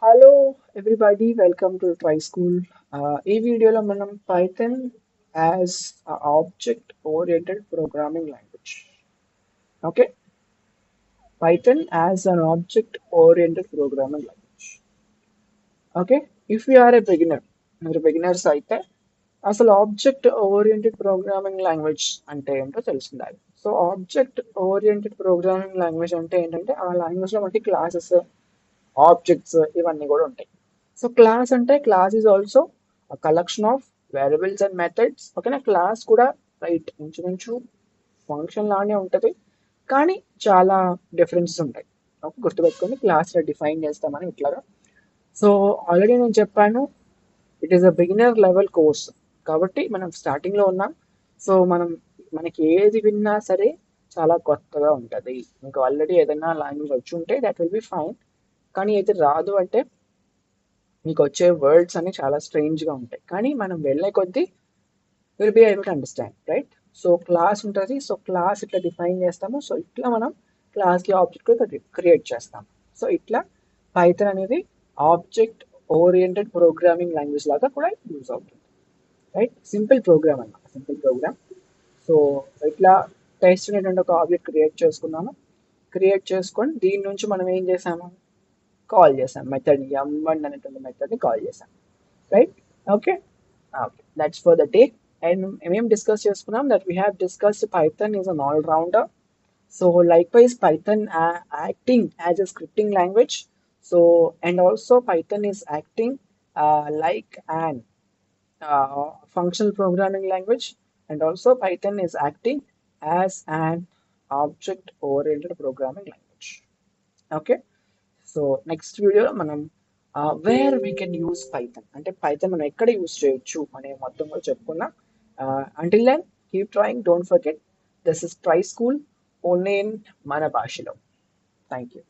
Hello everybody welcome to try school. ఈ వీడియోలో మనం Python as object oriented programming language. Okay, Python as an object oriented programming language. Okay, if you are a beginner, మీరు beginners అయితే అసలు object oriented programming language అంటే ఏంటో తెలిసిందాలి. So object oriented programming language అంటే ఏంటంటే ఆ లాంగ్వేజ్లో మనకి క్లాసెస్, ఆబ్జెక్ట్స్ ఇవన్నీ కూడా ఉంటాయి. సో క్లాస్ అంటే class is also collection of variables and methods. ఓకేనా, క్లాస్ కూడా రైట్ ఇంచుమించు ఫంక్షన్ లానే ఉంటుంది, కానీ చాలా డిఫరెన్సెస్ ఉంటాయి. ఓకే, గుర్తుపెట్టుకొని క్లాస్లో డిఫైన్ చేస్తామని ఇట్లాగా. సో ఆల్రెడీ నేను చెప్పాను, it is a beginner level course కాబట్టి మనం స్టార్టింగ్లో ఉన్నాం. సో మనకి ఏది విన్నా సరే చాలా కొత్తగా ఉంటుంది. మీకు ఆల్రెడీ ఏదైనా లాంగ్వేజ్ వచ్చి ఉంటే దట్ విల్ బి ఫైన్, కానీ అయితే రాదు అంటే మీకు వచ్చే వర్డ్స్ అన్ని చాలా స్ట్రేంజ్గా ఉంటాయి. కానీ మనం వెళ్ళే కొద్దీ will be able to understand, right? So class ఉంటుంది, సో క్లాస్ ఇట్లా డిఫైన్ చేస్తాము. సో ఇట్లా మనం క్లాస్కి ఆబ్జెక్ట్ క్రియేట్ చేస్తాము. సో ఇట్లా పైథాన్ అనేది ఆబ్జెక్ట్ ఓరియంటెడ్ ప్రోగ్రామింగ్ లాంగ్వేజ్ లాగా కూడా యూజ్ అవుతుంది, రైట్? సింపుల్ ప్రోగ్రామ్ అన్నమాట, సింపుల్ ప్రోగ్రామ్. సో ఇట్లా టెస్ట్ అనేటువంటి ఒక ఆబ్జెక్ట్ క్రియేట్ చేసుకున్నాము. క్రియేట్ చేసుకొని దీని నుంచి మనం ఏం చేసాము, కాల్ చేసాం మెథడ్ని, m1 అనేటువంటి మెథడ్ని కాల్ చేసాం, right? Okay, okay, that's for the day. And మేము డిస్కస్ చేసుకున్నాం that we have discussed Python is an all rounder. So likewise Python acting as a scripting language. So and also Python is acting like an functional programming language, and also Python is acting as an object oriented programming language. Okay, so next వీడియోలో మనం where we can use Python, అంటే Python మనం ఎక్కడ use చేయొచ్చు అనే మొత్తం కూడా చెప్పుకున్నాం. Until then keep trying, don't forget this is try school, only in మన భాషలో. Thank you.